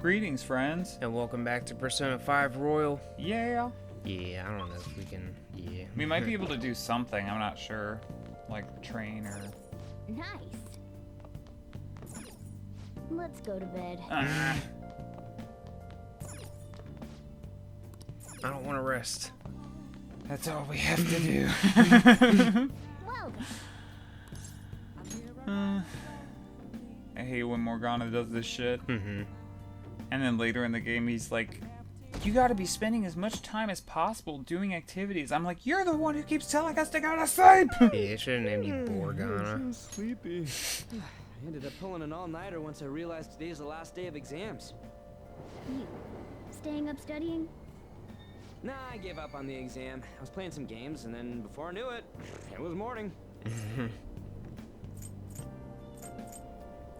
Greetings, friends. And welcome back to Persona 5 Royal. Yeah. Yeah, I don't know if we can... Yeah. We might be able to do something, I'm not sure. Like, train or... Nice. Let's go to bed. I don't want to rest. That's all we have to do. Well I hate when Morgana does this shit. Mm-hmm. And then later in the game, he's like, you gotta be spending as much time as possible doing activities. I'm like, you're the one who keeps telling us to go to sleep! Yeah, I should have named you Borgana. I'm sleepy. I ended up pulling an all-nighter once I realized today's the last day of exams. You staying up studying? Nah, I gave up on the exam. I was playing some games, and then before I knew it, it was morning.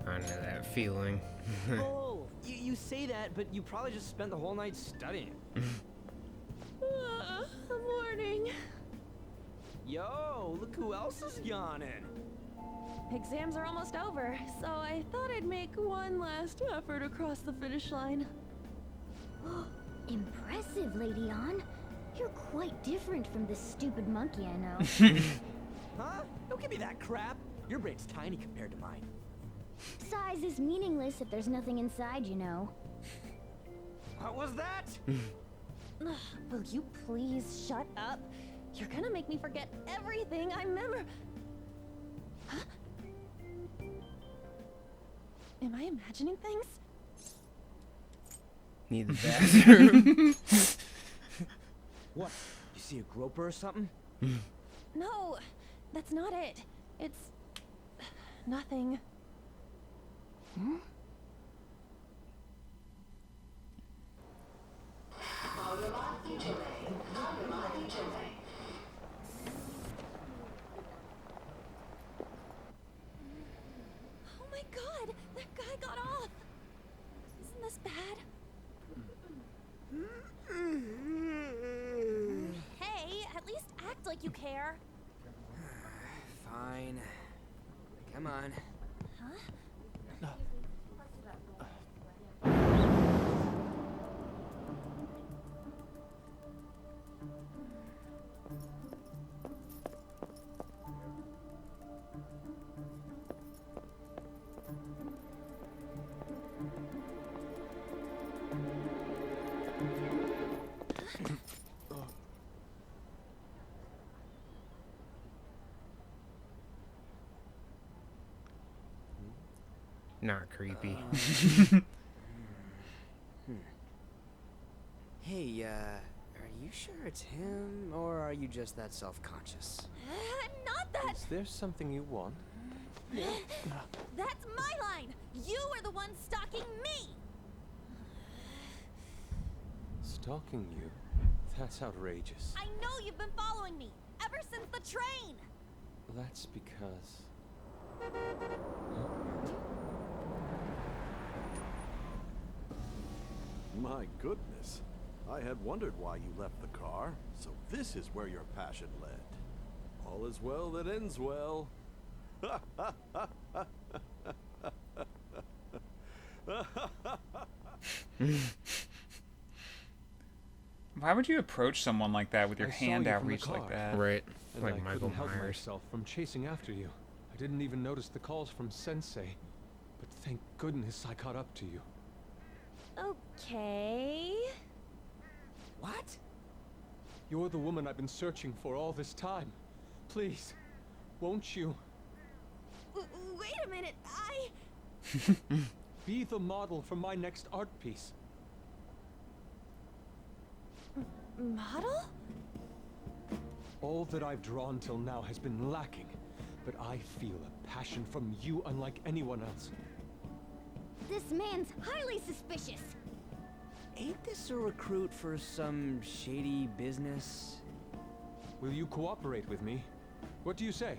I know that feeling. Oh, you say that, but you probably just spent the whole night studying. Morning. Yo, look who else is yawning. Exams are almost over, so I thought I'd make one last effort across the finish line. Impressive, Lady Ann. You're quite different from this stupid monkey I know. Huh? Don't give me that crap. Your brain's tiny compared to mine. Size is meaningless if there's nothing inside, you know. What was that? Will you please shut up? You're gonna make me forget everything I remember. Huh? Am I imagining things? Need the bathroom. What? You see a groper or something? No, that's not it. It's nothing. Hmm? Oh my god, that guy got off. Isn't this bad? Hey, at least act like you care. Fine. Come on. Huh? Not creepy. Hey, are you sure it's him, or are you just that self-conscious? Not that. Is there something you want? That's my line. You are the one stalking me. Stalking you? That's outrageous. I know you've been following me ever since the train. That's because... My goodness. I had wondered why you left the car, so this is where your passion led. All is well that ends well. Why would you approach someone like that with your I saw hand you from the outreach like car. that? Right. And Like I Michael couldn't help Myers. myself from chasing after you. I didn't even notice the calls from Sensei. But thank goodness I caught up to you. Okay. What? You're the woman I've been searching for all this time. Please, won't you Wait a minute. be the model for my next art piece? Model? All that I've drawn till now has been lacking, but I feel a passion from you unlike anyone else. This man's highly suspicious. Ain't this a recruit for some shady business? Will you cooperate with me? What do you say?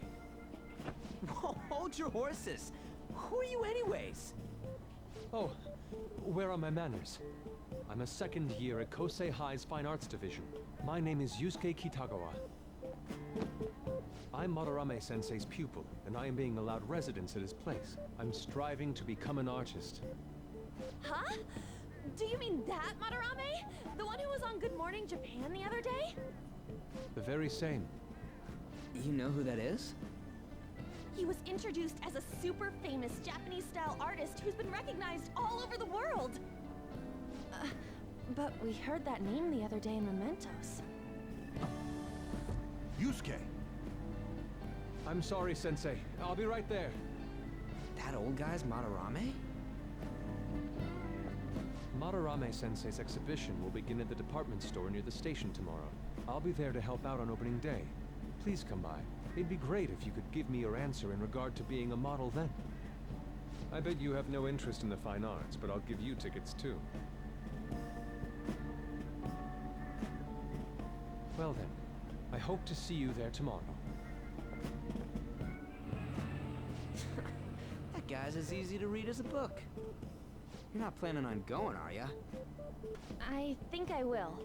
Hold your horses. Who are you anyways? Oh, where are my manners? I'm a second year at Kosei High's Fine Arts Division. My name is Yusuke Kitagawa. I'm Madarame Sensei's pupil, and I am being allowed residence at his place. I'm striving to become an artist. Huh? Do you mean that Madarame? The one who was on Good Morning Japan the other day? The very same. You know who that is? He was introduced as a super famous Japanese-style artist who's been recognized all over the world. But we heard that name the other day in Mementos. Yusuke! I'm sorry, Sensei. I'll be right there. That old guy's Madarame? Madarame Sensei's exhibition will begin at the department store near the station tomorrow. I'll be there to help out on opening day. Please come by. It'd be great if you could give me your answer in regard to being a model then. I bet you have no interest in the fine arts, but I'll give you tickets too. Well then, I hope to see you there tomorrow. That guy's as easy to read as a book. You're not planning on going, are ya? I think I will.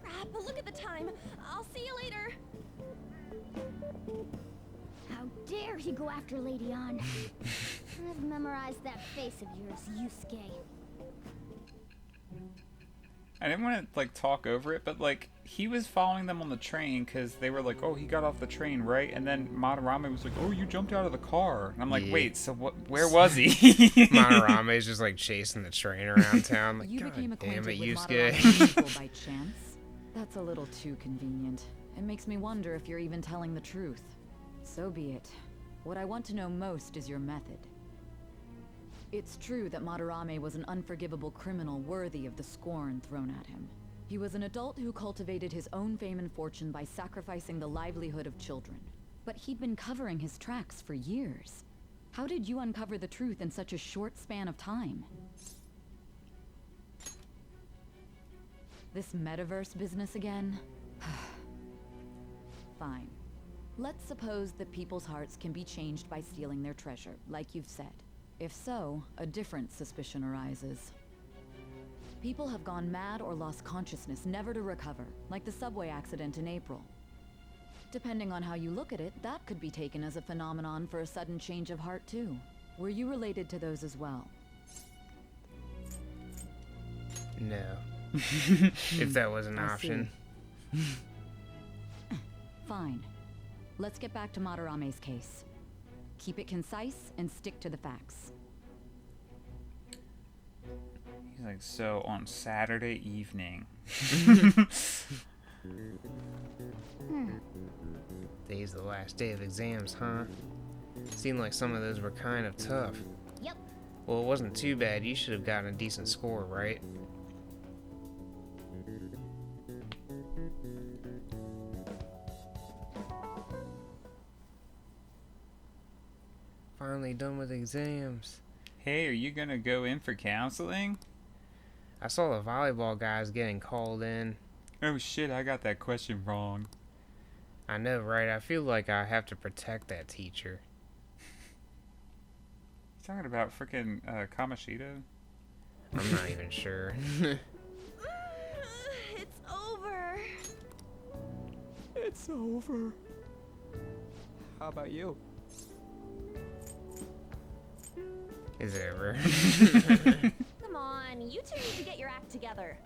Crap, look at the time. I'll see you later. How dare he go after Lady Ann? I've memorized that face of yours, Yusuke. I didn't want to like talk over it, but like he was following them on the train because they were like, "Oh, he got off the train, right?" And then Madarame was like, "Oh, you jumped out of the car." And I'm like, Yeah. "Wait, so what? Where was he?" Madarame's just like chasing the train around town. Like, You God became damn acquainted it, with Yusuke. Madarame's people by chance? That's a little too convenient. It makes me wonder if you're even telling the truth. So be it. What I want to know most is your method. It's true that Madarame was an unforgivable criminal worthy of the scorn thrown at him. He was an adult who cultivated his own fame and fortune by sacrificing the livelihood of children. But he'd been covering his tracks for years. How did you uncover the truth in such a short span of time? This metaverse business again? Fine. Let's suppose that people's hearts can be changed by stealing their treasure, like you've said. If so, a different suspicion arises. People have gone mad or lost consciousness, never to recover, like the subway accident in April. Depending on how you look at it, that could be taken as a phenomenon for a sudden change of heart too. Were you related to those as well? No. If that was an I option. Fine. Let's get back to Madarame's case. Keep it concise and stick to the facts. He's like, "So on Saturday evening." Today's the last day of exams, huh? Seemed like some of those were kind of tough. Yep. Well, it wasn't too bad. You should have gotten a decent score, right? Finally done with exams. Hey, are you gonna go in for counseling? I saw the volleyball guys getting called in. Oh shit, I got that question wrong. I know, right? I feel like I have to protect that teacher. You talking about freaking Kamoshida? I'm not even sure. It's over. It's over. How about you? Is it ever? Come on, you two need to get your act together.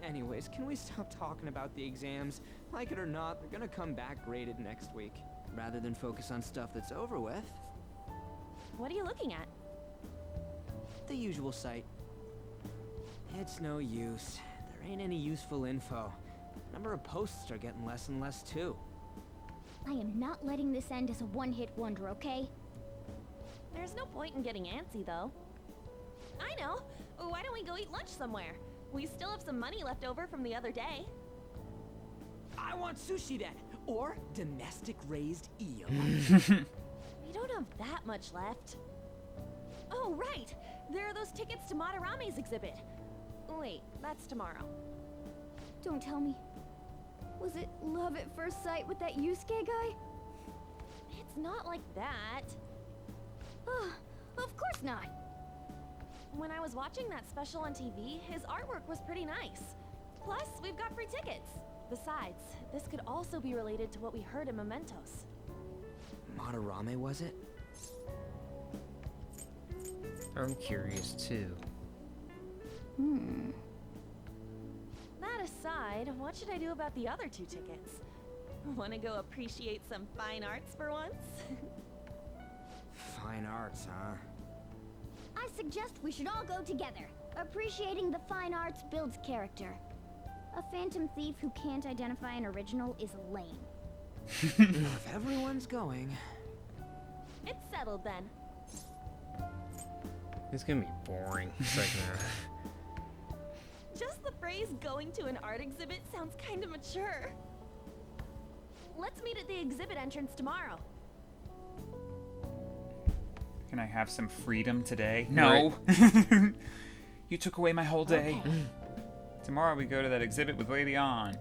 Anyways, can we stop talking about the exams? Like it or not, they're gonna come back graded next week. Rather than focus on stuff that's over with, What are you looking at? the usual site. It's no use. There ain't any useful info. Number of posts are getting less and less too. I am not letting this end as a one-hit wonder, okay? There's no point in getting antsy, though. I know. Why don't we go eat lunch somewhere? We still have some money left over from the other day. I want sushi then, or domestic raised eel. We don't have that much left. Oh, right! There are those tickets to Madarame's exhibit. Wait, that's tomorrow. Don't tell me. Was it love at first sight with that Yusuke guy? It's not like that. Of course not. When I was watching that special on TV, his artwork was pretty nice. Plus, we've got free tickets. Besides, this could also be related to what we heard in Mementos. Madarame, was it? I'm curious too. That aside, what should I do about the other 2 tickets? Want to go appreciate some fine arts for once? Fine arts, huh? I suggest we should all go together. Appreciating the fine arts builds character. A phantom thief who can't identify an original is lame. If everyone's going... It's settled then. It's gonna be boring. It's like, Just the phrase going to an art exhibit sounds kind of mature. Let's meet at the exhibit entrance tomorrow. Can I have some freedom today? No. You took away my whole day. Tomorrow we go to that exhibit with Lady On.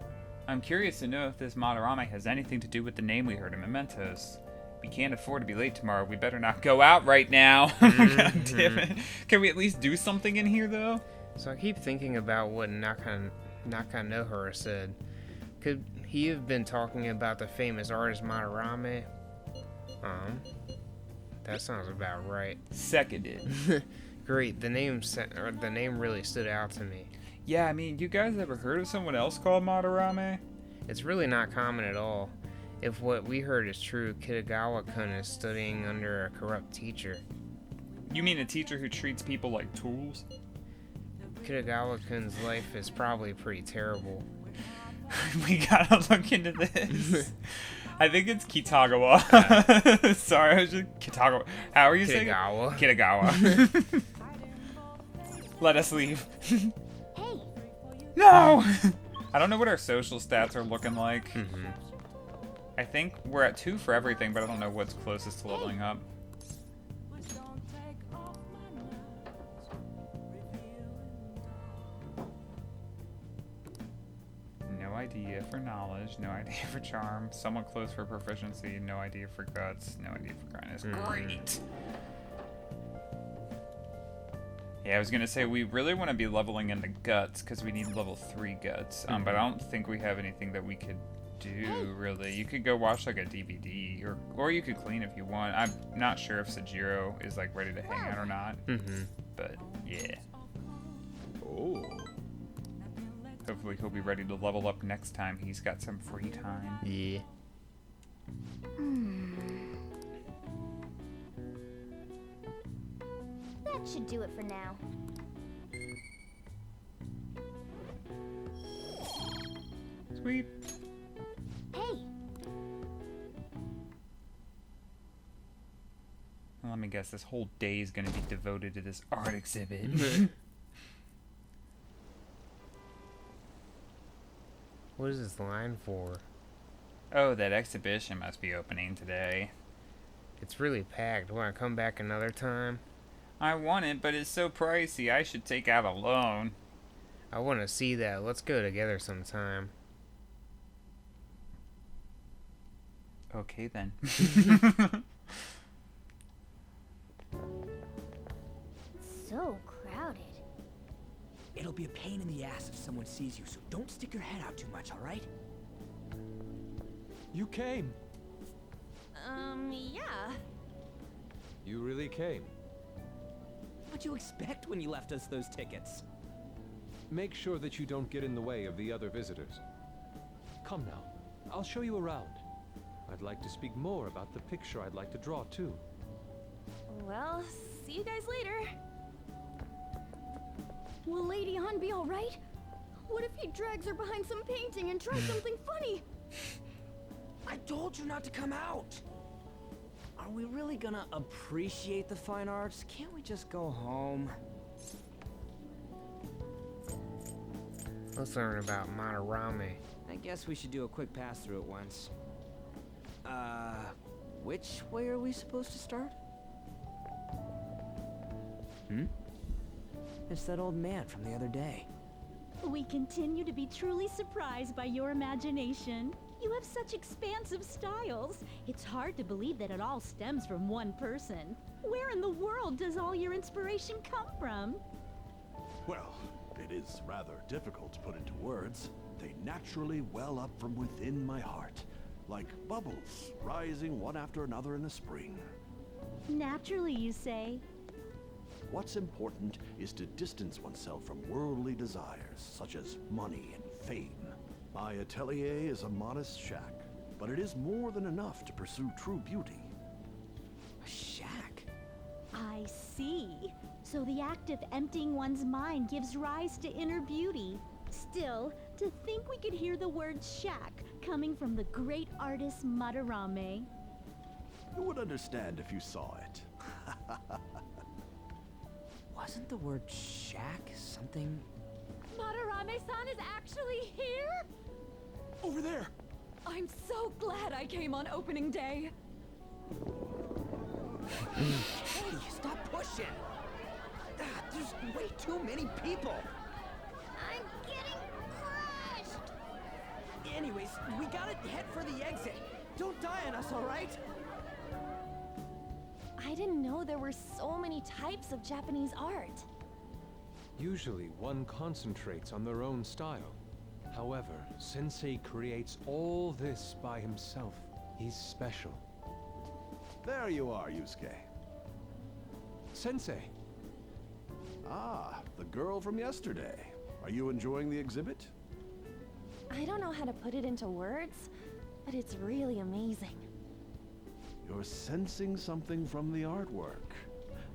I'm curious to know if this Madarame has anything to do with the name we heard in Mementos. We can't afford to be late tomorrow. We better not go out right now. God damn it. Can we at least do something in here, though? So I keep thinking about what Nakanohara said. Could he have been talking about the famous artist Madarame? That sounds about right. Seconded. Great, the name really stood out to me. Yeah, I mean, you guys ever heard of someone else called Madarame? It's really not common at all. If what we heard is true, Kitagawa-kun is studying under a corrupt teacher. You mean a teacher who treats people like tools? Kitagawa-kun's life is probably pretty terrible. We gotta look into this. I think it's Kitagawa. Sorry, I was just Kitagawa. How are you saying it? Kitagawa. Let us leave. Hey, No! I don't know what our social stats are looking like. I think we're at 2 for everything, but I don't know what's closest to leveling up. No idea for knowledge, no idea for charm, somewhat close for proficiency, no idea for guts, no idea for kindness. Great! Yeah, I was gonna say we really want to be leveling into guts because we need level 3 guts. But I don't think we have anything that we could do really. You could go watch like a DVD, or you could clean if you want. I'm not sure if Sajiro is like ready to hang out or not. But yeah. Oh. Hopefully he'll be ready to level up next time he's got some free time. Yeah. that should do it for now. Sweet. Hey, Well, let me guess, this whole day is going to be devoted to this art exhibit. What is this line for? Oh, that exhibition must be opening today. It's really packed. Want to come back another time? I want it, but it's so pricey. I should take out a loan. I want to see that. Let's go together sometime. Okay, then. so crowded. It'll be a pain in the ass if someone sees you, so don't stick your head out too much, alright? You came. Yeah. You really came. What'd you expect when you left us those tickets? Make sure that you don't get in the way of the other visitors. Come now. I'll show you around. I'd like to speak more about the picture I'd like to draw, too. Well, see you guys later. Will Lady Han be alright? What if he drags her behind some painting and tries something funny? I told you not to come out! Are we really gonna appreciate the fine arts? Can't we just go home? Let's learn about Madarame. I guess we should do a quick pass through it once. Which way are we supposed to start? It's that old man from the other day. We continue to be truly surprised by your imagination. You have such expansive styles. It's hard to believe that it all stems from one person. Where in the world does all your inspiration come from? Well, it is rather difficult to put into words. They naturally well up from within my heart, like bubbles rising one after another in the spring. Naturally, you say. What's important is to distance oneself from worldly desires, such as money and fame. My atelier is a modest shack, but it is more than enough to pursue true beauty. A shack? I see. So the act of emptying one's mind gives rise to inner beauty. Still, to think we could hear the word shack coming from the great artist Madarame. You would understand if you saw it. Wasn't the word shack something? Madarame-san is actually here? Over there! I'm so glad I came on opening day. Hey, stop pushing! There's way too many people! I'm getting crushed! Anyways, we gotta head for the exit. Don't die on us, alright? I didn't know there were so many types of Japanese art. Usually, one concentrates on their own style. However, Sensei creates all this by himself. He's special. There you are, Yusuke. Sensei! Ah, the girl from yesterday. Are you enjoying the exhibit? I don't know how to put it into words, but it's really amazing. You're sensing something from the artwork.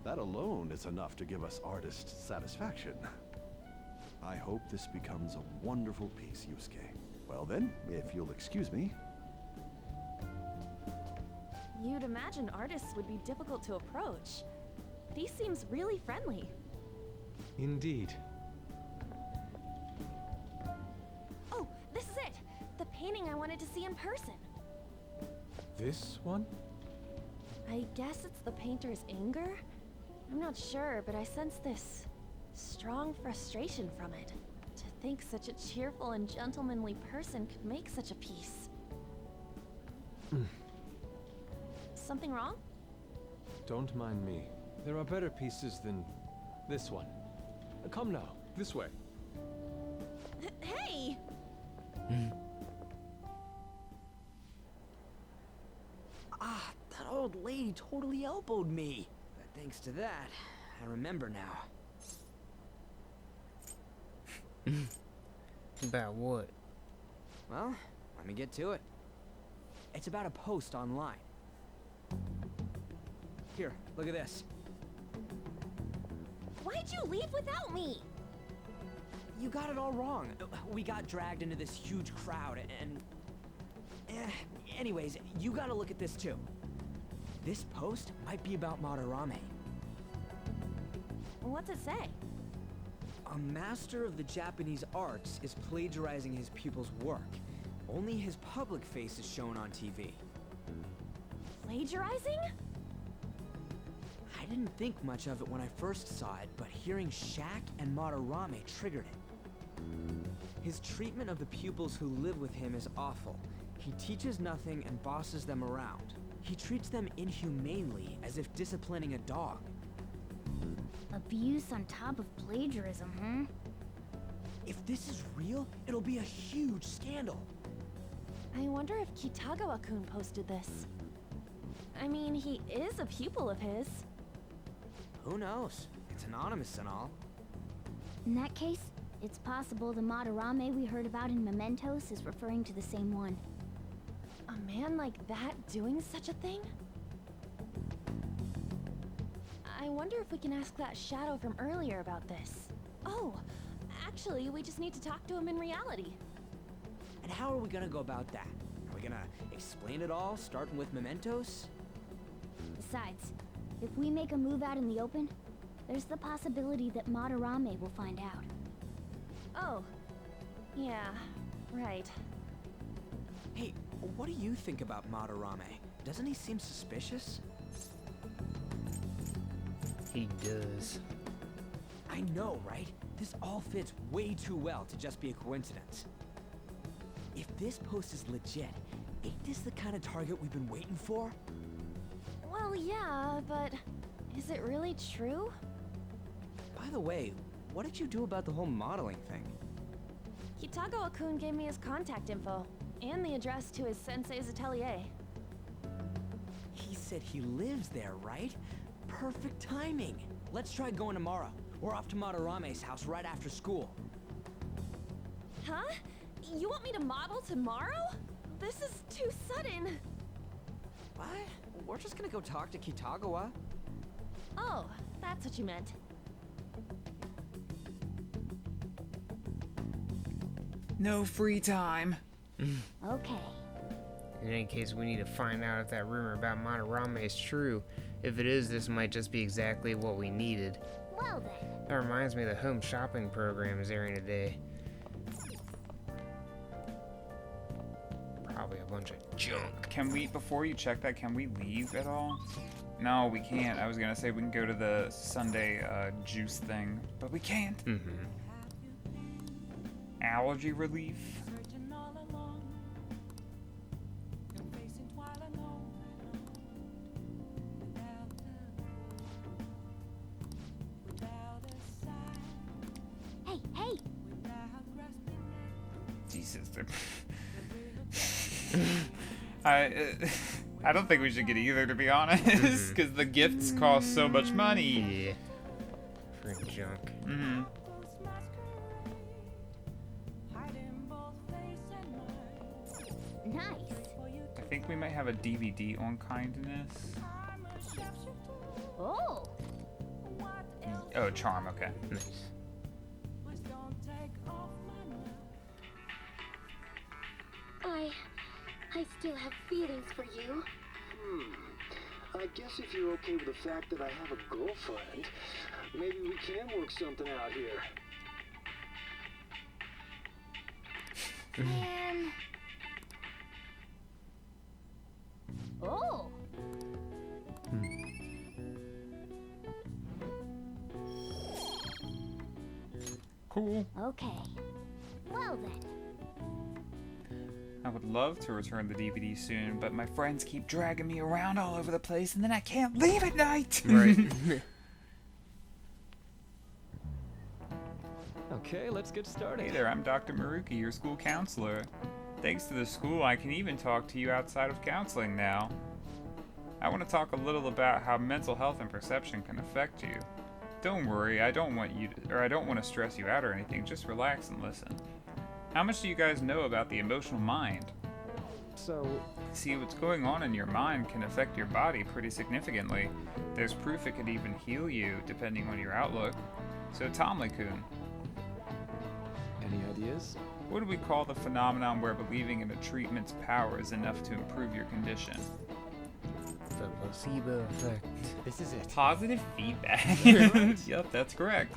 That alone is enough to give us artist satisfaction. I hope this becomes a wonderful piece, Yusuke. Well then, if you'll excuse me. You'd imagine artists would be difficult to approach, but he seems really friendly. Indeed. Oh, this is it! The painting I wanted to see in person. This one? I guess it's the painter's anger? I'm not sure, but I sense this strong frustration from it. To think such a cheerful and gentlemanly person could make such a piece. Something wrong? Don't mind me. There are better pieces than this one. Come now, this way. Hey! Ah, that old lady totally elbowed me. But thanks to that, I remember now. About what? Well, let me get to it. It's about a post online. Here, look at this. Why'd you leave without me? You got it all wrong. We got dragged into this huge crowd and... anyways, you gotta look at this too. This post might be about Madarame. What's it say? A master of the Japanese arts is plagiarizing his pupil's work. Only his public face is shown on TV. Plagiarizing? I didn't think much of it when I first saw it, but hearing Shack and Madarame triggered it. His treatment of the pupils who live with him is awful. He teaches nothing and bosses them around. He treats them inhumanely, as if disciplining a dog. Abuse on top of plagiarism, huh? If this is real, it'll be a huge scandal. I wonder if Kitagawa-kun posted this. I mean, he is a pupil of his. Who knows? It's anonymous and all. In that case, it's possible the Madarame we heard about in Mementos is referring to the same one. A man like that doing such a thing? I wonder if we can ask that shadow from earlier about this. Oh, actually, we just need to talk to him in reality. And how are we gonna go about that? Are we gonna explain it all, starting with Mementos? Besides, if we make a move out in the open, there's the possibility that Madarame will find out. Oh, yeah, right. Hey, what do you think about Madarame? Doesn't he seem suspicious? He does. I know, right? This all fits way too well to just be a coincidence. If this post is legit, ain't this the kind of target we've been waiting for? Well, yeah, but is it really true? By the way, what did you do about the whole modeling thing? Kitagawa-kun gave me his contact info, and the address to his sensei's atelier. He said he lives there, right? Perfect timing. Let's try going tomorrow. We're off to Madarame's house right after school. Huh? You want me to model tomorrow? This is too sudden. What? We're just gonna go talk to Kitagawa. Oh, that's what you meant. No free time. Okay. In any case, we need to find out if that rumor about Madarame is true. If it is, this might just be exactly what we needed. Well then. That reminds me the home shopping program is airing today. Probably a bunch of junk. Can we, before you check that, can we leave at all? No, we can't. I was gonna say we can go to the Sunday juice thing, but we can't. Allergy relief. Hey, hey! Jesus. I don't think we should get either, to be honest, because the gifts cost so much money. Yeah. Freaking junk. Nice. I think we might have a DVD on kindness. Oh! Oh, charm, okay. Nice. I still have feelings for you. I guess if you're okay with the fact that I have a girlfriend, maybe we can work something out here. Man. Oh! Cool. Okay. Well then. I would love to return the DVD soon, but my friends keep dragging me around all over the place, and then I can't leave at night. Right. Okay, let's get started. Hey there, I'm Dr. Maruki, your school counselor. Thanks to the school, I can even talk to you outside of counseling now. I want to talk a little about how mental health and perception can affect you. Don't worry, I don't want to stress you out or anything, just relax and listen. How much do you guys know about the emotional mind? So, See, what's going on in your mind can affect your body pretty significantly. There's proof it could even heal you, depending on your outlook. So, Tomly-kun, any ideas? what do we call the phenomenon where believing in a treatment's power is enough to improve your condition? The placebo effect. This is it. Positive feedback. Yep, that's correct.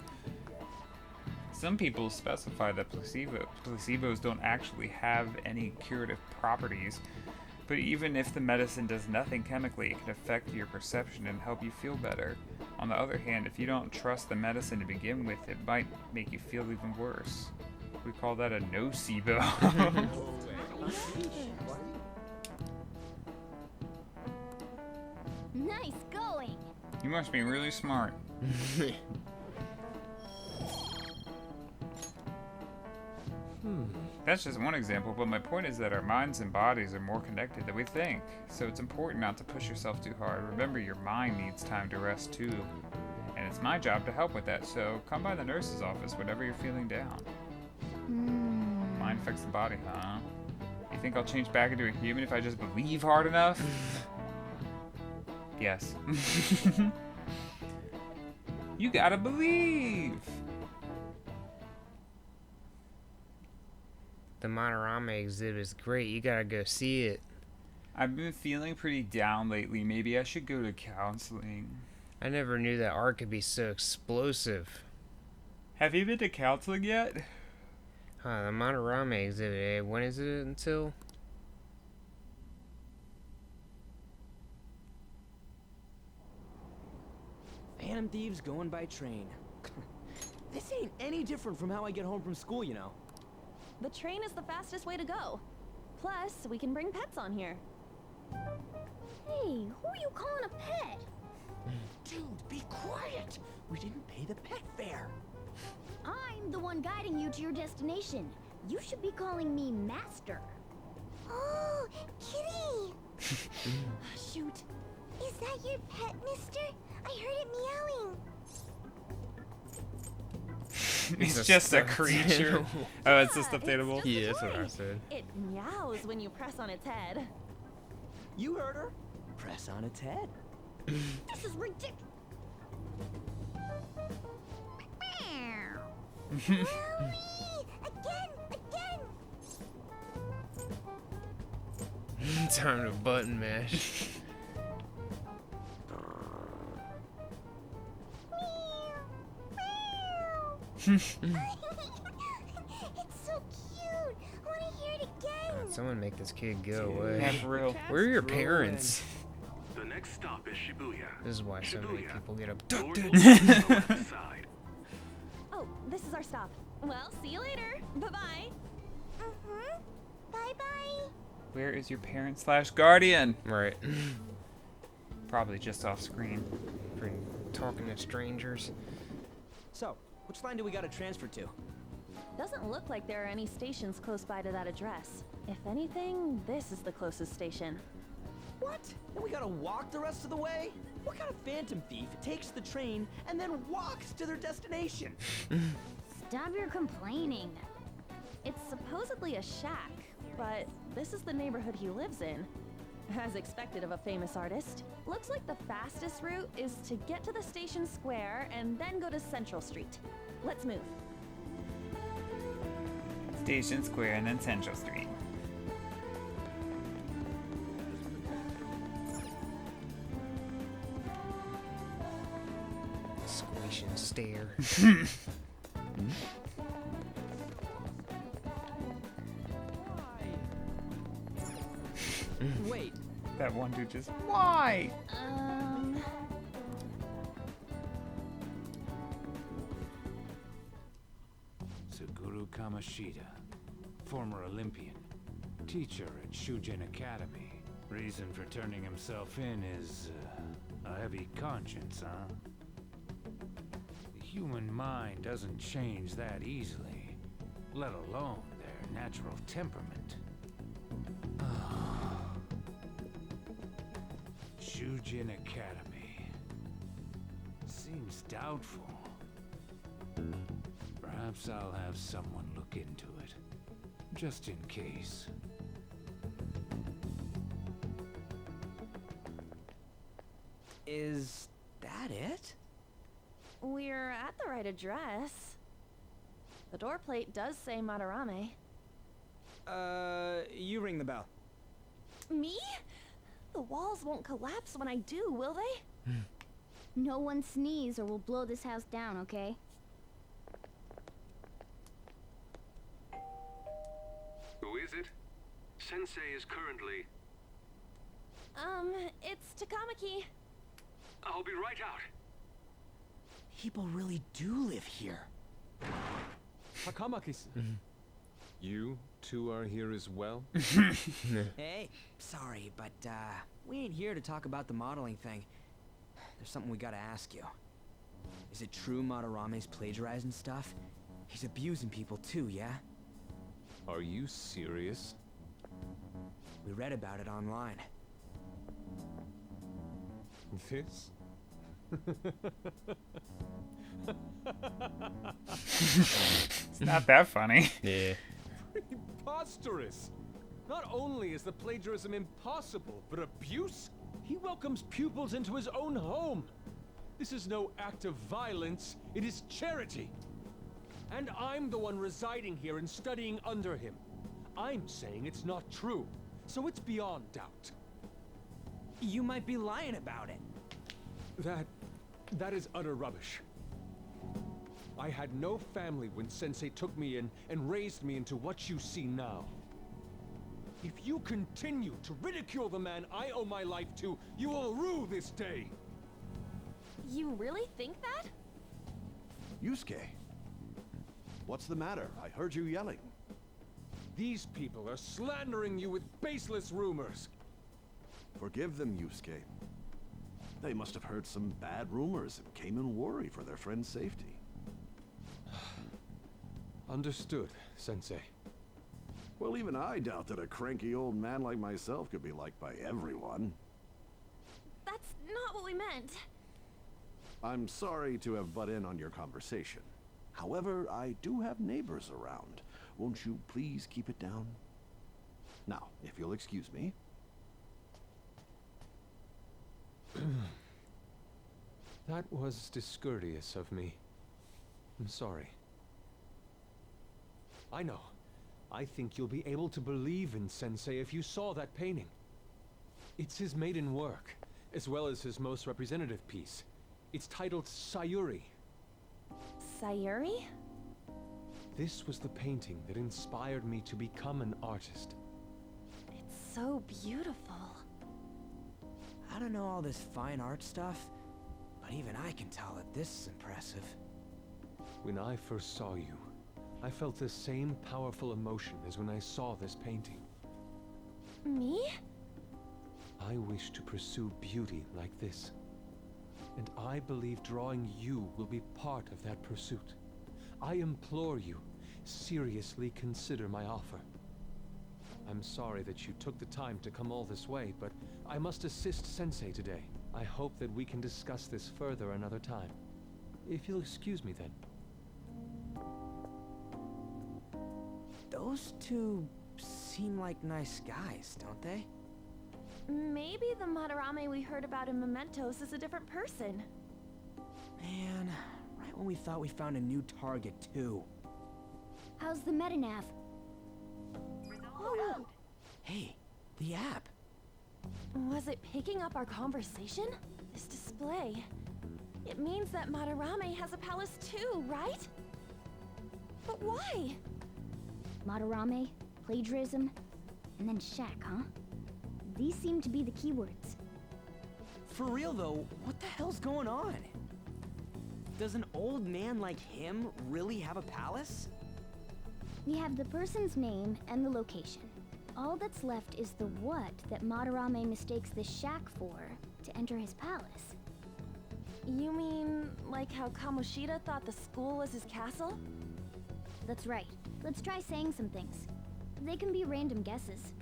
Some people specify that placebos don't actually have any curative properties, but even if the medicine does nothing chemically, it can affect your perception and help you feel better. On the other hand, if you don't trust the medicine to begin with, it might make you feel even worse. We call that a nocebo. Nice going! You must be really smart. That's just one example, but my point is that our minds and bodies are more connected than we think. So it's important not to push yourself too hard. Remember, your mind needs time to rest too. And it's my job to help with that, so come by the nurse's office whenever you're feeling down. Mind affects the body, huh? You think I'll change back into a human if I just believe hard enough? Yes. You gotta believe! The Madarame exhibit is great. You gotta go see it. I've been feeling pretty down lately. Maybe I should go to counseling. I never knew that art could be so explosive. Have you been to counseling yet? The Madarame exhibit, eh? When is it until? Phantom thieves going by train. This ain't any different from how I get home from school, you know. The train is the fastest way to go. Plus, we can bring pets on here. Hey, who are you calling a pet? Dude, be quiet! We didn't pay the pet fare. I'm the one guiding you to your destination. You should be calling me Master. Oh, Kitty! Shoot. Is that your pet, mister? I heard it meowing. It's just a creature. Oh, it's a stuffed it's animal. just a Yeah, that's what I toy. said. It meows when you press on its head. You heard her. Press on its head. This is ridiculous. Again. Time to button mash. It's so cute. I want to hear it again. Someone make this kid go away. Yeah, for real. Where are your parents? The next stop is Shibuya. This is why so many Shibuya. people get Doors abducted. will be on the left side. Oh, this is our stop. Well, see you later. Bye-bye. Bye-bye. Where is your parent slash guardian? Right. Probably just off screen. Freaking talking to strangers. So, which line do we gotta transfer to? Doesn't look like there are any stations close by to that address. If anything, this is the closest station. What? And we gotta walk the rest of the way? What kind of phantom thief takes the train and then walks to their destination? Stop your complaining. It's supposedly a shack, but this is the neighborhood he lives in. As expected of a famous artist. Looks like the fastest route is to get to the station square and then go to Central Street. Let's move. Station Square and then Central Street. Squishing stare. Wait, That one dude just, why? Suguru Kamashita, former Olympian, teacher at Shujin Academy. Reason for turning himself in is a heavy conscience, huh? The human mind doesn't change that easily, let alone their natural temperament. Shujin Academy. Seems doubtful. Perhaps I'll have someone look into it, just in case. is that it? We're at the right address. The door plate does say Madarame. You ring the bell. Me? The walls won't collapse when I do, will they? No one sneeze or we'll blow this house down, okay? Who is it? Sensei is currently... It's Takamaki. I'll be right out. People really do live here. Takamaki-san. You two are here as well? Hey, sorry, but we ain't here to talk about the modeling thing. There's something we gotta ask you. Is it true Madarame's plagiarizing stuff? He's abusing people too, yeah? Are you serious? We read about it online. This? It's not that funny. Yeah. Preposterous! Not only is the plagiarism impossible, but abuse? He welcomes pupils into his own home. This is no act of violence, it is charity. And I'm the one residing here and studying under him. I'm saying it's not true, so it's beyond doubt. You might be lying about it. That is utter rubbish. I had no family when Sensei took me in and raised me into what you see now. If you continue to ridicule the man I owe my life to, you will rue this day. You really think that? Yusuke, what's the matter? I heard you yelling. These people are slandering you with baseless rumors. Forgive them, Yusuke. They must have heard some bad rumors and came in worry for their friend's safety. Understood, Sensei. Well, even I doubt that a cranky old man like myself could be liked by everyone. That's not what we meant. I'm sorry to have butt in on your conversation. However, I do have neighbors around. Won't you please keep it down? Now, if you'll excuse me. That was discourteous of me. I'm sorry. I know. I think you'll be able to believe in Sensei if you saw that painting. It's his maiden work, as well as his most representative piece. It's titled Sayuri. Sayuri? This was the painting that inspired me to become an artist. It's so beautiful. I don't know all this fine art stuff, but even I can tell that this is impressive. When I first saw you, I felt the same powerful emotion as when I saw this painting. Me? I wish to pursue beauty like this. And I believe drawing you will be part of that pursuit. I implore you, seriously consider my offer. I'm sorry that you took the time to come all this way, but I must assist Sensei today. I hope that we can discuss this further another time. If you'll excuse me then. Those two seem like nice guys, don't they? Maybe the Madarame we heard about in Mementos is a different person. Man, right when we thought we found a new target, too. How's the metanav? Oh, Hey, the app. was it picking up our conversation? This display. It means that Madarame has a palace too, right? But why? Madarame, plagiarism, and then shack, huh? These seem to be the keywords. For real, though, what the hell's going on? Does an old man like him really have a palace? We have the person's name and the location. All that's left is the what that Madarame mistakes this shack for to enter his palace. You mean like how Kamoshida thought the school was his castle? That's right. Let's try saying some things. They can be random guesses.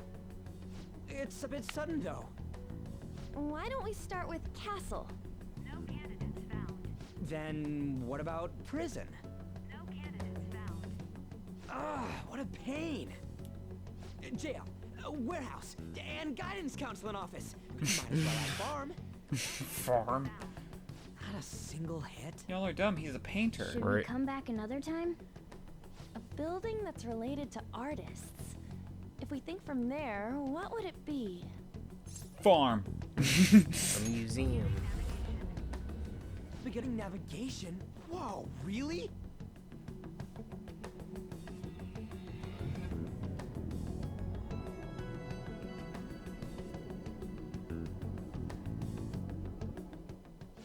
It's a bit sudden, though. Why don't we start with castle? No candidates found. Then what about prison? No candidates found. Ah, what a pain. Jail, warehouse, and guidance counseling office. Might as well add farm. Farm. Not a single hit. Y'all are dumb. He's a painter. Should we come back another time? A building that's related to artists. If we think from there, what would it be? Farm. A museum. Beginning navigation? Whoa, really?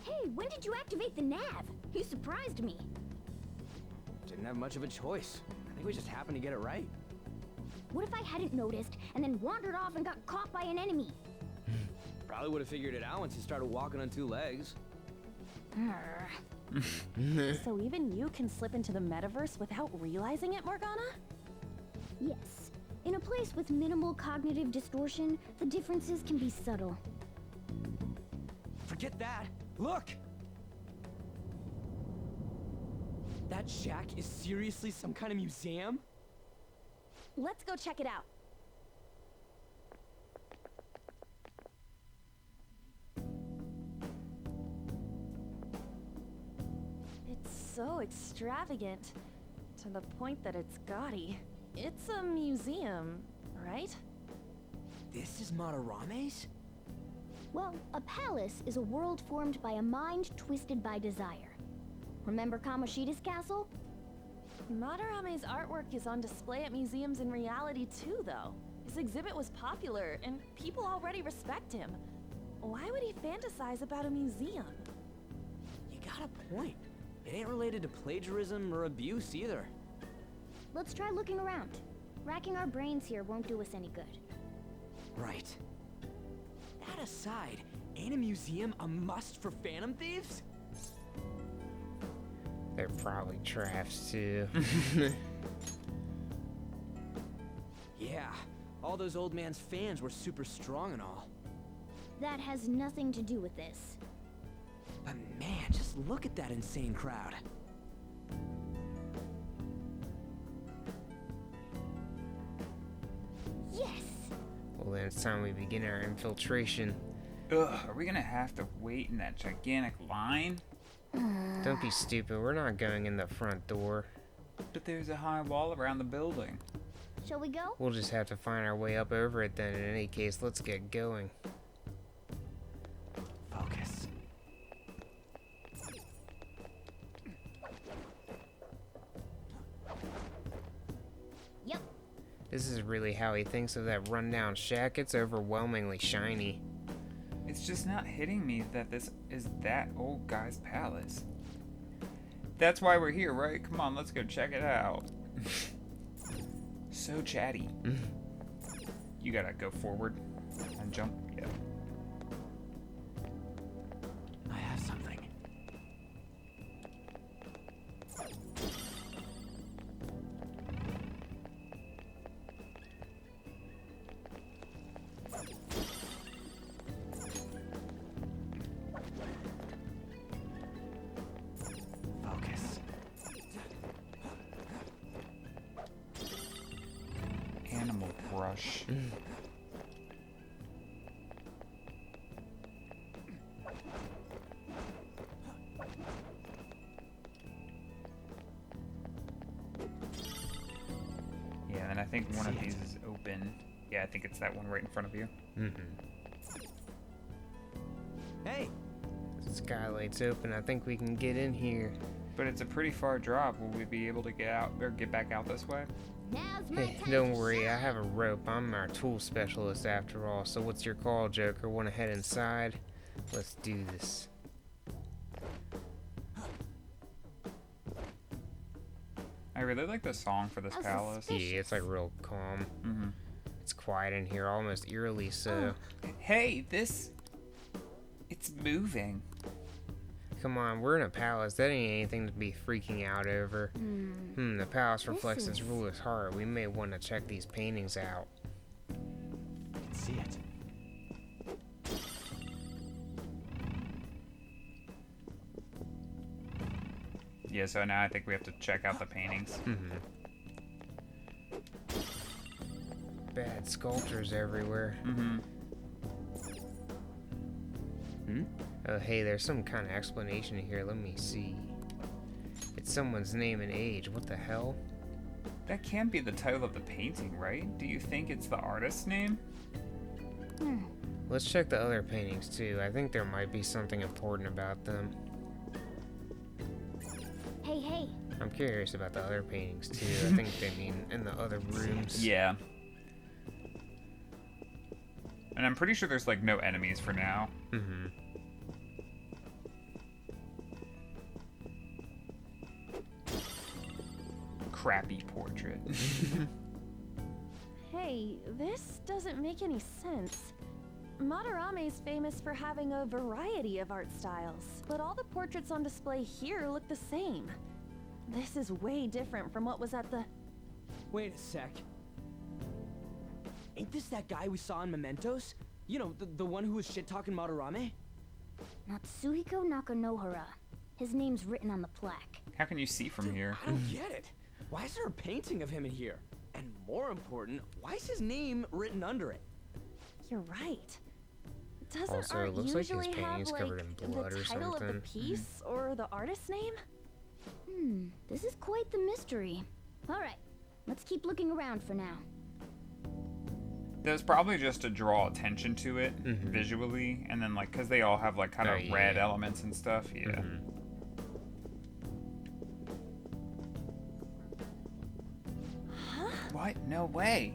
Hey, when did you activate the nav? You surprised me. Didn't have much of a choice. I think we just happened to get it right. What if I hadn't noticed and then wandered off and got caught by an enemy? Probably would have figured it out once you started walking on two legs. So even you can slip into the metaverse without realizing it, Morgana? Yes. In a place with minimal cognitive distortion, the differences can be subtle. Forget that. Look! That shack is seriously some kind of museum? Let's go check it out. It's so extravagant, to the point that it's gaudy. It's a museum, right? This is Madarame's? Well, a palace is a world formed by a mind twisted by desire. Remember Kamoshida's castle? Madarame's artwork is on display at museums in reality too, though. His exhibit was popular, and people already respect him. Why would he fantasize about a museum? You got a point. It ain't related to plagiarism or abuse either. Let's try looking around. Racking our brains here won't do us any good. Right. That aside, ain't a museum a must for Phantom Thieves? They're probably traps too. Yeah, all those old man's fans were super strong and all. That has nothing to do with this. But man, just look at that insane crowd. it's time we begin our infiltration. Ugh, are we gonna have to wait in that gigantic line? Don't be stupid, we're not going in the front door. But there's a high wall around the building. Shall we go? We'll just have to find our way up over it then. In any case, let's get going. Focus. Yep. This is really how he thinks of that rundown shack. It's overwhelmingly shiny. It's just not hitting me that this is that old guy's palace. That's why we're here, right? Come on, let's go check it out. So chatty. You gotta go forward and jump. Yeah. I have something. Focus. Animal brush. Yeah, and I think one of these is open. Yeah, I think it's that one right in front of you. Hey, The skylight's open. I think we can get in here. But it's a pretty far drop. Will we be able to get out or get back out this way? Now's my Hey, time don't to worry, I shine. have a rope. I'm our tool specialist after all. So what's your call, Joker? Wanna head inside? Let's do this. I really like the song for this How palace. Yeah, it's like real calm. It's quiet in here, almost eerily so. Hey, this... It's moving. Come on, we're in a palace. That ain't anything to be freaking out over. The palace reflects its is- ruler's heart. We may want to check these paintings out. I can see it. Yeah, so now I think we have to check out the paintings. Bad sculptures everywhere. Oh, hey, there's some kind of explanation here. Let me see. It's someone's name and age. What the hell? That can't be the title of the painting, right? Do you think it's the artist's name? Let's check the other paintings too. I think there might be something important about them. Hey, hey. I'm curious about the other paintings too. I think they mean in the other rooms. Yeah. And I'm pretty sure there's like no enemies for now. Crappy portrait. Hey, this doesn't make any sense. Madarame is famous for having a variety of art styles, but all the portraits on display here look the same. This is way different from what was at the... Wait a sec. Ain't this that guy we saw in Mementos? You know, the one who was shit-talking Madarame? Natsuhiko Nakanohara. His name's written on the plaque. How can you see from here? I don't get it. Why is there a painting of him in here? And more important, why is his name written under it? You're right. Doesn't Also, art it looks like his usually have, painting's like, covered in blood the or title of the something. piece or the artist's name? This is quite the mystery. Alright, let's keep looking around for now. There's probably just to draw attention to it visually, and then like, cause they all have like kind of red elements and stuff. Yeah. What? No way.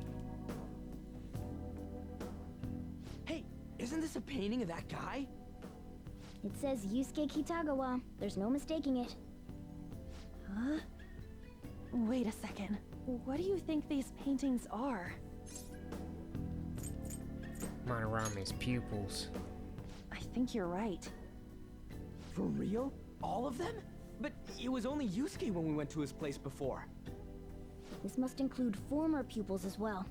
Hey, isn't this a painting of that guy? It says Yusuke Kitagawa. There's no mistaking it. Huh? Wait a second. What do you think these paintings are? Madarame's pupils. I think you're right. For real? All of them? But it was only Yusuke when we went to his place before. This must include former pupils as well.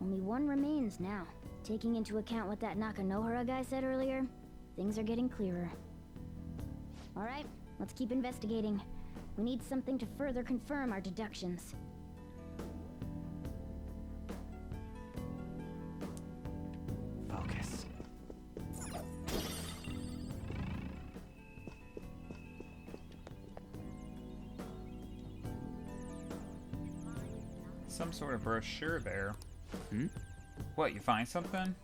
Only one remains now. Taking into account what that Nakanohara guy said earlier, things are getting clearer. Alright, let's keep investigating. We need something to further confirm our deductions. some sort of brochure there. Hmm? What, you find something?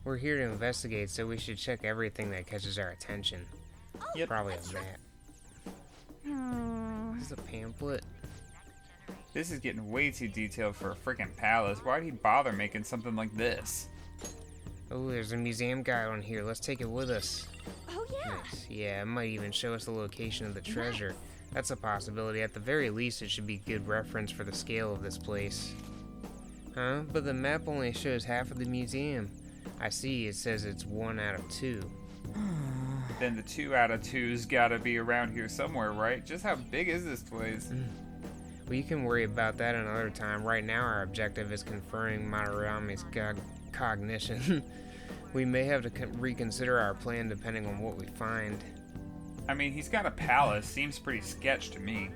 We're here to investigate, so we should check everything that catches our attention. Yep. Probably a map. This is a pamphlet. This is getting way too detailed for a freaking palace. Why'd he bother making something like this? Oh, there's a museum guide on here. Let's take it with us. Oh yeah. Nice. Yeah, it might even show us the location of the treasure. That's a possibility. At the very least, it should be good reference for the scale of this place. Huh? But the map only shows half of the museum. I see, it says it's 1 out of 2. Then the 2 out of 2's gotta be around here somewhere, right? Just how big is this place? Well, you can worry about that another time. Right now, our objective is confirming Madarame's cognition. We may have to reconsider our plan depending on what we find. I mean, he's got a palace. Seems pretty sketch to me.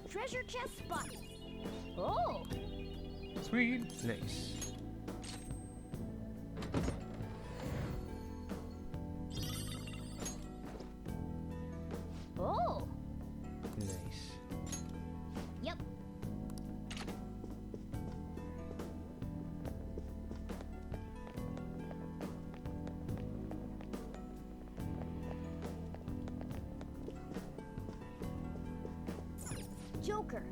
Treasure chest spot. Oh, Sweet. Nice. oh. Nice. Yep. Joker.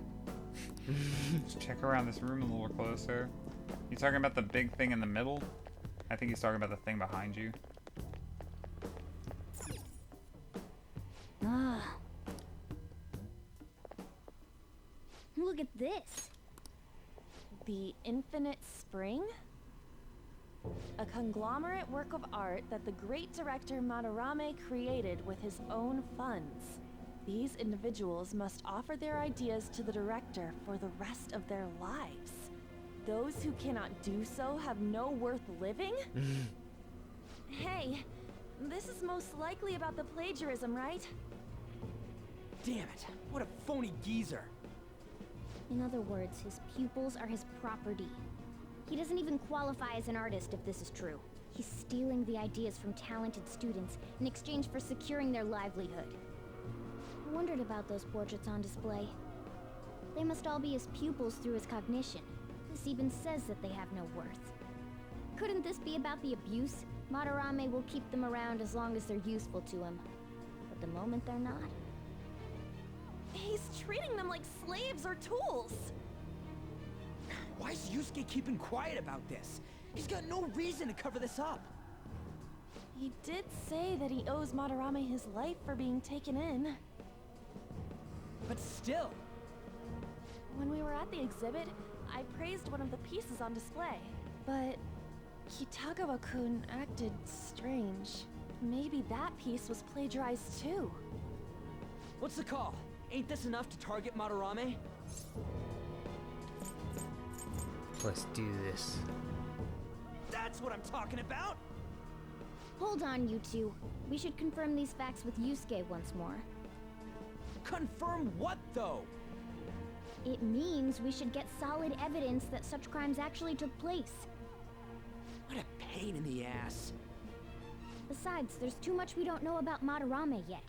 Let's check around this room a little closer. You talking about the big thing in the middle? I think he's talking about the thing behind you. Ah. Look at this. The Infinite Spring? A conglomerate work of art that the great director Madarame created with his own funds. These individuals must offer their ideas to the director for the rest of their lives. Those who cannot do so have no worth living? Hey, this is most likely about the plagiarism, right? Damn it, what a phony geezer. In other words, his pupils are his property. He doesn't even qualify as an artist if this is true. He's stealing the ideas from talented students in exchange for securing their livelihood. I wondered about those portraits on display. They must all be his pupils through his cognition. This even says that they have no worth. Couldn't this be about the abuse? Madarame will keep them around as long as they're useful to him. But the moment they're not... He's treating them like slaves or tools. Why is Yusuke keeping quiet about this? He's got no reason to cover this up. He did say that he owes Madarame his life for being taken in. But still. When we were at the exhibit, I praised one of the pieces on display. But Kitagawa-kun acted strange. Maybe that piece was plagiarized too. What's the call? Ain't this enough to target Madarame? Let's do this. That's what I'm talking about! Hold on, you two. We should confirm these facts with Yusuke once more. Confirm what, though? It means we should get solid evidence that such crimes actually took place. What a pain in the ass. Besides, there's too much we don't know about Madarame yet.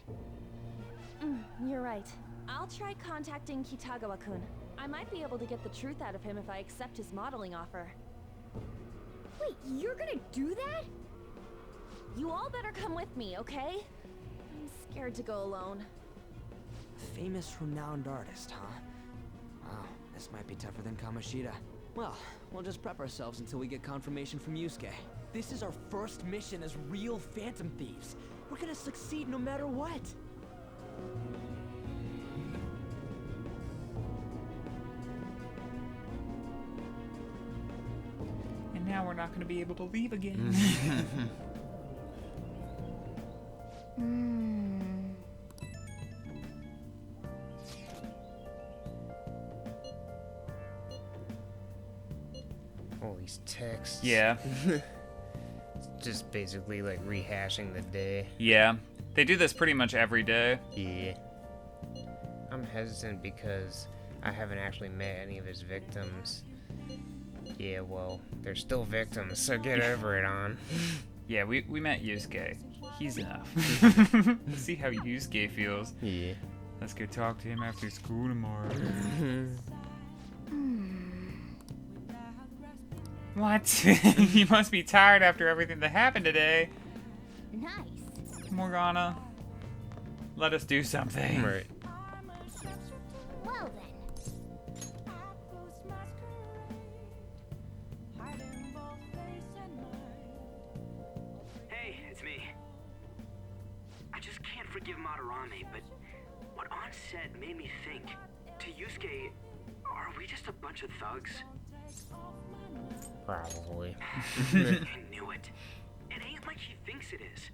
You're right. I'll try contacting Kitagawa-kun. I might be able to get the truth out of him if I accept his modeling offer. Wait, you're gonna do that? You all better come with me, okay? I'm scared to go alone. Famous, renowned artist, huh? Wow, this might be tougher than Kamoshida. Well, we'll just prep ourselves until we get confirmation from Yusuke. This is our first mission as real Phantom Thieves. We're gonna succeed no matter what. And now we're not going to be able to leave again. All these texts. Yeah. It's just basically like rehashing the day. Yeah. They do this pretty much every day. Yeah. I'm hesitant because I haven't actually met any of his victims. Yeah, well, they're still victims, so get over it, on. Yeah, we met Yusuke. He's enough. Let's see how Yusuke feels. Yeah. Let's go talk to him after school tomorrow. What? You must be tired after everything that happened today. Nice. Morgana, let us do something. Right. Well then. Hey, it's me. I just can't forgive Madarame, but what An said made me think. To Yusuke, are we just a bunch of thugs? Probably. I knew it. It ain't like he thinks it is.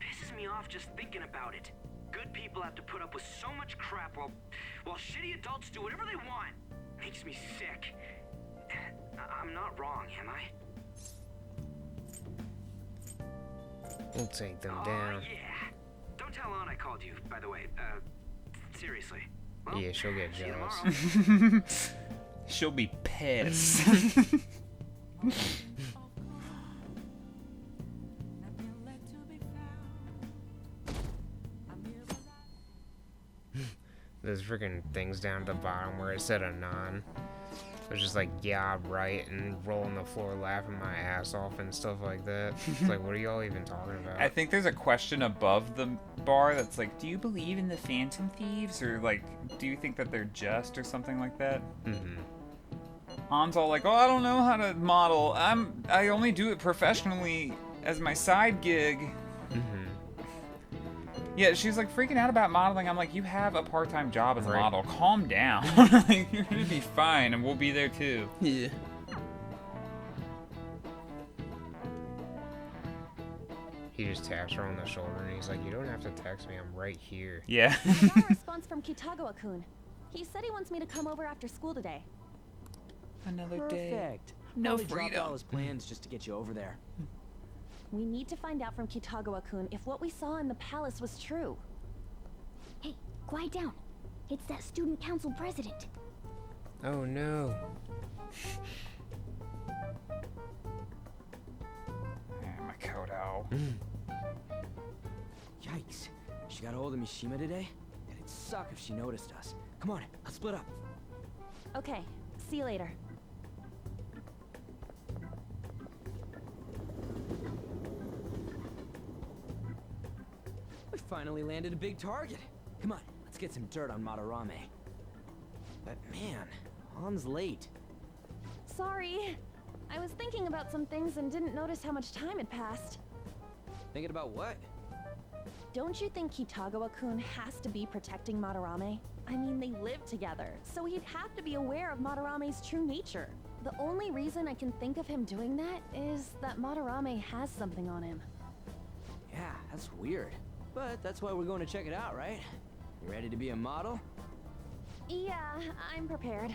Pisses me off just thinking about it. Good people have to put up with so much crap while shitty adults do whatever they want. Makes me sick. I'm not wrong, am I? We'll take them Oh, down. yeah. Don't tell An I called you, by the way. Seriously. Well, Yeah, she'll get see you jealous. tomorrow. She'll be pissed. Those freaking things down at the bottom where it said Anon. It was just like, yeah, right, and rolling the floor laughing my ass off and stuff like that. It's like, what are y'all even talking about? I think there's a question above the bar that's like, do you believe in the Phantom Thieves? Or like, do you think that they're just or something like that? Mm-hmm. An's all like, oh, I don't know how to model. I only do it professionally as my side gig. Mm-hmm. Yeah, she's like freaking out about modeling. I'm like, you have a part-time job as a Right. model. Calm down. Like, you're gonna be fine, and we'll be there too. Yeah. He just taps her on the shoulder and he's like, you don't have to text me, I'm right here. Yeah. I got a response from Kitagawa-kun. He said he wants me to come over after school today. Another Perfect. No Probably dropped freedom. all his plans just to get you over there. We need to find out from Kitagawa-kun if what we saw in the palace was true. Hey, quiet down. It's that student council president. Oh no. Makoto. Yikes. She got a hold of Mishima today? It'd suck if she noticed us. Come on, let's split up. Okay, see you later. We finally landed a big target. Come on, let's get some dirt on Madarame. But man, An's late. Sorry. I was thinking about some things and didn't notice how much time had passed. Thinking about what? Don't you think Kitagawa-kun has to be protecting Madarame? I mean, they live together, so he'd have to be aware of Madarame's true nature. The only reason I can think of him doing that is that Madarame has something on him. Yeah, that's weird. But that's why we're going to check it out, right? You ready to be a model? Yeah, I'm prepared.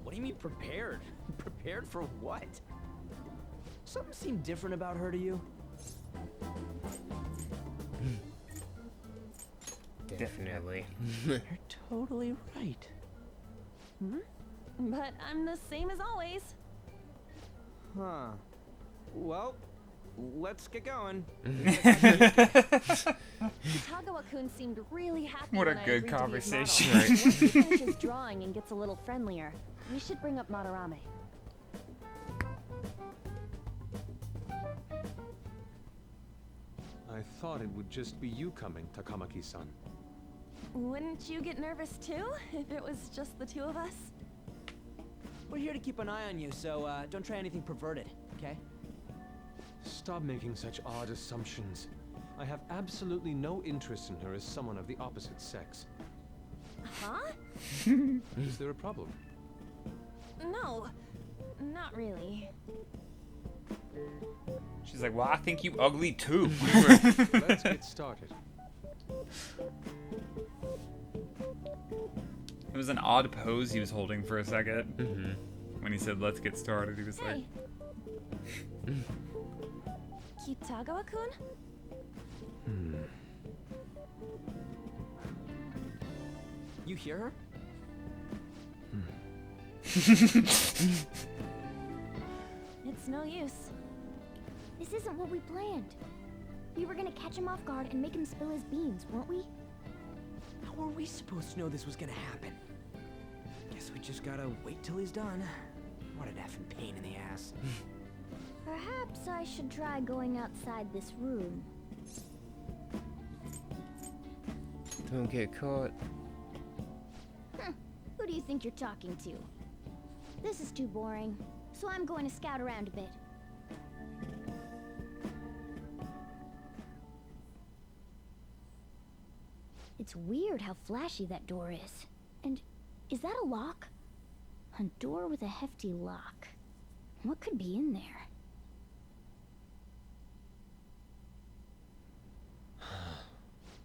What do you mean prepared? Prepared for what? Something seemed different about her to you? Definitely. You're totally right. But I'm the same as always. Huh. Well, let's get going. Kitagawa-kun seemed really happy What a when I good agreed to be his conversation. model. Once he finishes drawing and gets a little friendlier, we should bring up Madarame. I thought it would just be you coming, Takamaki-san. Wouldn't you get nervous too, if it was just the two of us? We're here to keep an eye on you, so don't try anything perverted, okay? Stop making such odd assumptions. I have absolutely no interest in her as someone of the opposite sex. Huh? Is there a problem? No, not really. She's like, well, I think you ugly too. Let's get started. It was an odd pose he was holding for a second. Mm-hmm. When he said, let's get started, he was Hey. Kitagawa-kun? You hear her? like... no use. This isn't what we planned. We were gonna catch him off guard and make him spill his beans, weren't we? How were we supposed to know this was gonna happen? Guess we just gotta wait till he's done. What an effing pain in the ass. Perhaps I should try going outside this room. Don't get caught. Who do you think you're talking to? This is too boring, so I'm going to scout around a bit. It's weird how flashy that door is. And is that a lock? A door with a hefty lock. What could be in there?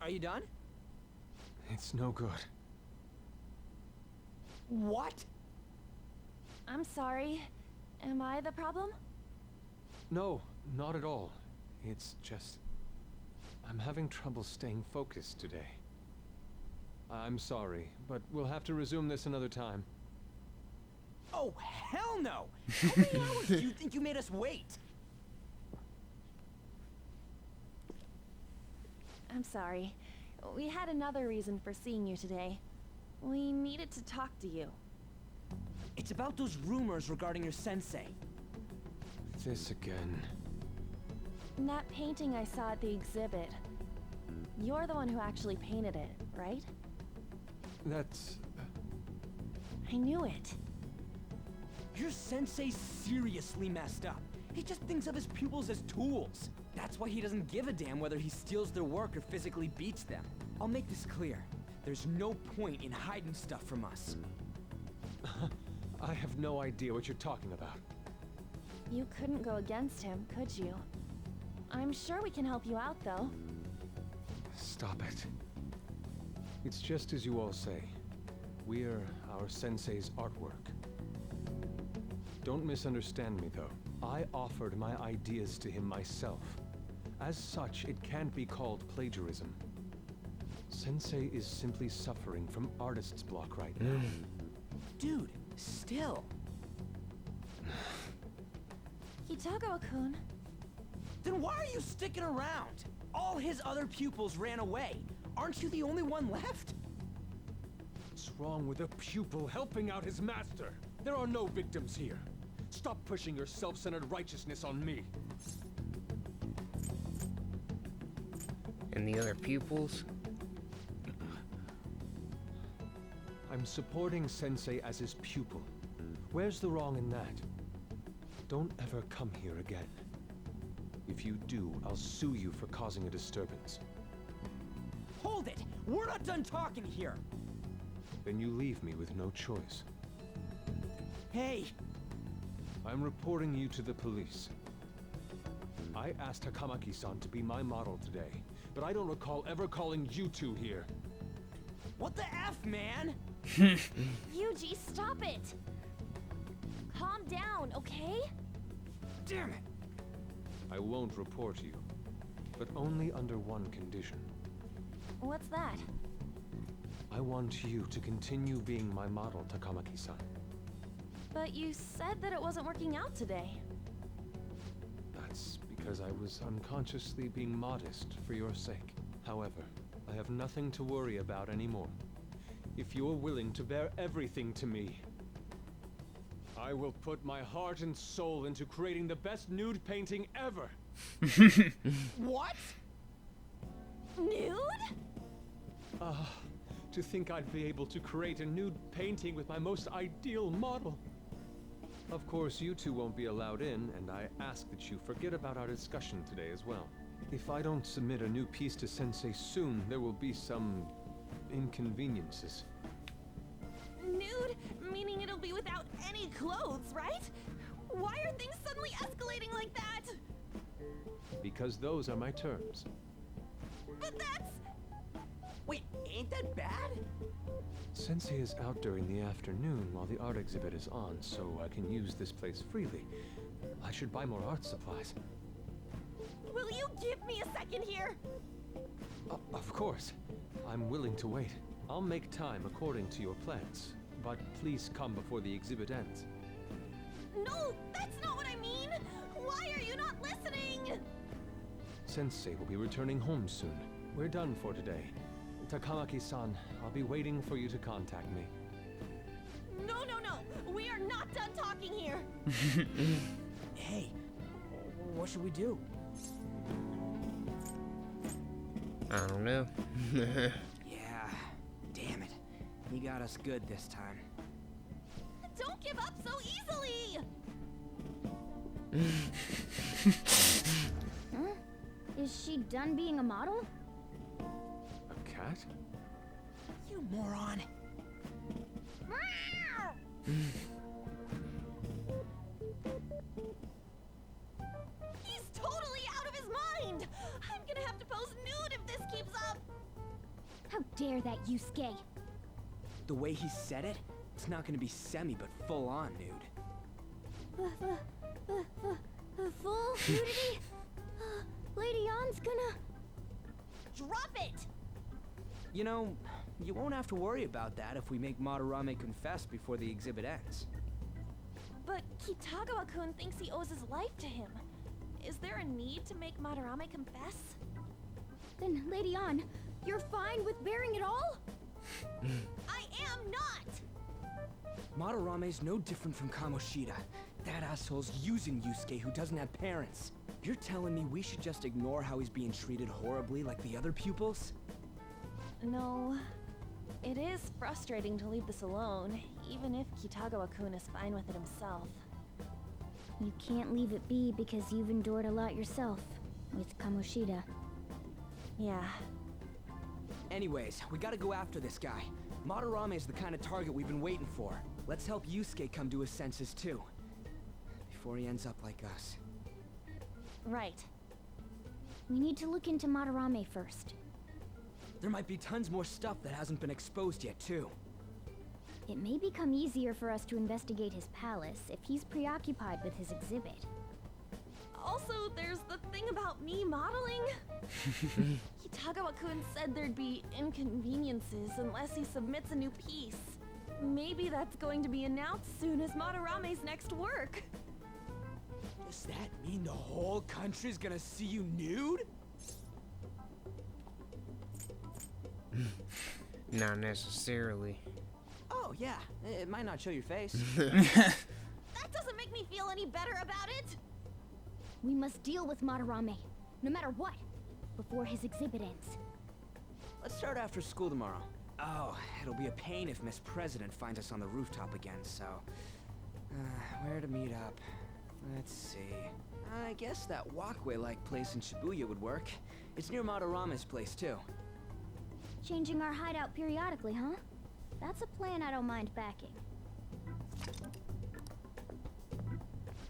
Are you done? It's no good. What? I'm sorry. Am I the problem? No, not at all. It's just... I'm having trouble staying focused today. I'm sorry, but we'll have to resume this another time. Oh, hell no! How many hours do you think you made us wait? I'm sorry. We had another reason for seeing you today. We needed to talk to you. It's about those rumors regarding your sensei. This again. That painting I saw at the exhibit. You're the one who actually painted it, right? That's... I knew it. Your sensei's seriously messed up. He just thinks of his pupils as tools. That's why he doesn't give a damn whether he steals their work or physically beats them. I'll make this clear. There's no point in hiding stuff from us. I have no idea what you're talking about. You couldn't go against him, could you? I'm sure we can help you out, though. Stop it. It's just as you all say. We're our sensei's artwork. Don't misunderstand me, though. I offered my ideas to him myself. As such, it can't be called plagiarism. Sensei is simply suffering from artist's block right now. Dude, still. Kitagawa-kun. Then why are you sticking around? All his other pupils ran away. Aren't you the only one left? What's wrong with a pupil helping out his master? There are no victims here. Stop pushing your self-centered righteousness on me. And the other pupils? I'm supporting Sensei as his pupil. Where's the wrong in that? Don't ever come here again. If you do, I'll sue you for causing a disturbance. Hold it! We're not done talking here! Then you leave me with no choice. Hey! I'm reporting you to the police. I asked Takamaki-san to be my model today, but I don't recall ever calling you two here. What the F, man? Yuji, stop it! Calm down, okay? Damn it! I won't report you, but only under one condition. What's that? I want you to continue being my model, Takamaki-san. But you said that it wasn't working out today. That's because I was unconsciously being modest for your sake. However, I have nothing to worry about anymore. If you're willing to bear everything to me, I will put my heart and soul into creating the best nude painting ever! What? Nude? To think I'd be able to create a nude painting with my most ideal model. Of course, you two won't be allowed in, and I ask that you forget about our discussion today as well. If I don't submit a new piece to Sensei soon, there will be some inconveniences. Nude? Meaning it'll be without any clothes, right? Why are things suddenly escalating like that? Because those are my terms. But that's... Wait, ain't that bad? Sensei is out during the afternoon while the art exhibit is on, so I can use this place freely. I should buy more art supplies. Will you give me a second here? Of course. I'm willing to wait. I'll make time according to your plans, but please come before the exhibit ends. No, that's not what I mean! Why are you not listening? Sensei will be returning home soon. We're done for today. Takamaki-san, I'll be waiting for you to contact me. No, no, no! We are not done talking here! Hey, what should we do? I don't know. Yeah, damn it. He got us good this time. Don't give up so easily! Huh? Is she done being a model? A cat? You moron. He's totally out of his mind! I'm gonna have to pose nude if this keeps up! How dare that Yusuke? The way he said it, it's not gonna be semi, but full on nude. Full nudity? Lady Ann's gonna... Drop it! You know, you won't have to worry about that if we make Madarame confess before the exhibit ends. But Kitagawa-kun thinks he owes his life to him. Is there a need to make Madarame confess? Then, Lady Ann, you're fine with bearing it all? I am not! Madarame's no different from Kamoshida. That asshole's using Yusuke who doesn't have parents. You're telling me we should just ignore how he's being treated horribly like the other pupils? No. It is frustrating to leave this alone, even if Kitagawa-kun is fine with it himself. You can't leave it be because you've endured a lot yourself, with Kamoshida. Yeah. Anyways, we gotta go after this guy. Madarame is the kind of target we've been waiting for. Let's help Yusuke come to his senses too. Before he ends up like us. Right. We need to look into Madarame first. There might be tons more stuff that hasn't been exposed yet too. It may become easier for us to investigate his palace if he's preoccupied with his exhibit. Also, there's the thing about me modeling. Kitagawa-kun said there'd be inconveniences unless he submits a new piece. Maybe that's going to be announced soon as Madarame's next work. Does that mean the whole country's gonna see you nude? Not necessarily. Oh yeah, it might not show your face. That doesn't make me feel any better about it! We must deal with Madarame, no matter what, before his exhibit ends. Let's start after school tomorrow. Oh, it'll be a pain if Miss President finds us on the rooftop again, so... where to meet up? Let's see... I guess that walkway-like place in Shibuya would work. It's near Madarame's place, too. Changing our hideout periodically, huh? That's a plan I don't mind backing.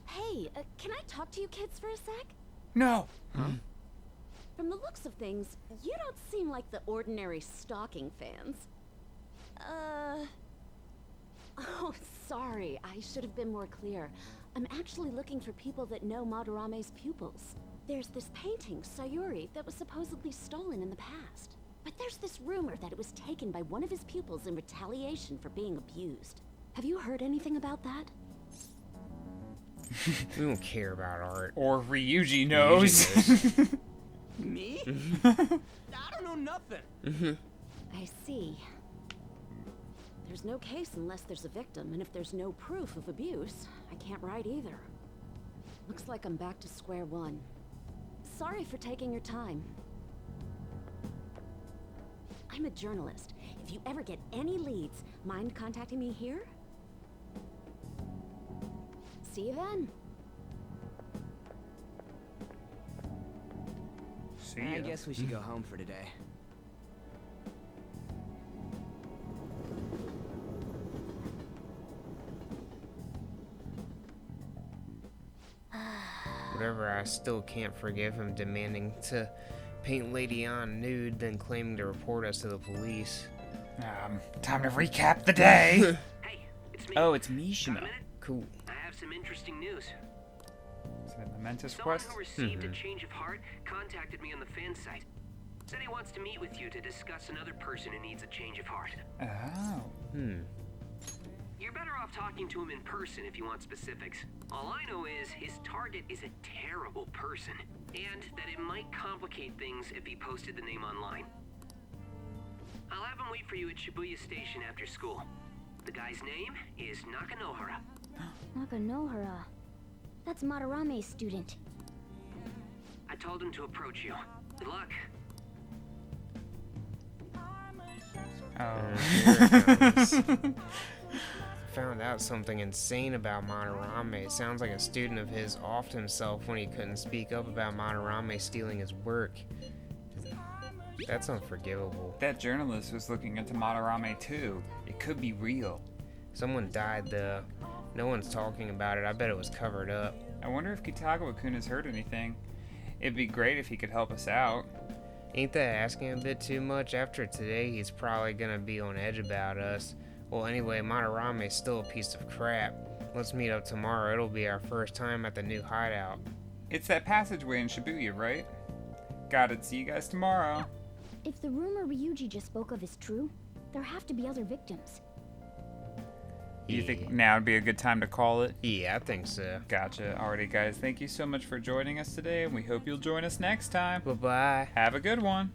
Hey, can I talk to you kids for a sec? No! Huh? From the looks of things, you don't seem like the ordinary stalking fans. Oh, sorry. I should have been more clear. I'm actually looking for people that know Madarame's pupils. There's this painting, Sayuri, that was supposedly stolen in the past. But there's this rumor that it was taken by one of his pupils in retaliation for being abused. Have you heard anything about that? We don't care about art. Or Ryuji knows. Me? I don't know nothing. I see. There's no case unless there's a victim, and if there's no proof of abuse, I can't write either. Looks like I'm back to square one. Sorry for taking your time. I'm a journalist. If you ever get any leads, mind contacting me here? See you then. See I ya. guess we should go home for today. Whatever, I still can't forgive him demanding to paint Lady Ann nude, then claiming to report us to the police. Time to recap the day. Hey, it's me. Oh, it's Got a Mishima. minute? Cool. I have some interesting news. Is it a momentous Someone quest? who received a change of heart contacted me on the fan site. Said he wants to meet with you to discuss another person who needs a change of heart. Oh. You're better off talking to him in person if you want specifics. All I know is his target is a terrible person, and that it might complicate things if he posted the name online. I'll have him wait for you at Shibuya Station after school. The guy's name is Nakanohara. Nakanohara. That's Madarame's student. I told him to approach you. Good luck. Oh. Found out something insane about Madarame. Sounds like a student of his offed himself when he couldn't speak up about Madarame stealing his work. That's unforgivable. That journalist was looking into Madarame too. It could be real. Someone died though. No one's talking about it. I bet it was covered up. I wonder if Kitagawa-kun has heard anything. It'd be great if he could help us out. Ain't that asking a bit too much? After today, he's probably gonna be on edge about us. Well, anyway, Madarame's still a piece of crap. Let's meet up tomorrow. It'll be our first time at the new hideout. It's that passageway in Shibuya, right? Got it. See you guys tomorrow. If the rumor Ryuji just spoke of is true, there have to be other victims. You think now would be a good time to call it? Yeah, I think so. Gotcha. Alrighty, guys. Thank you so much for joining us today, and we hope you'll join us next time. Bye-bye. Have a good one.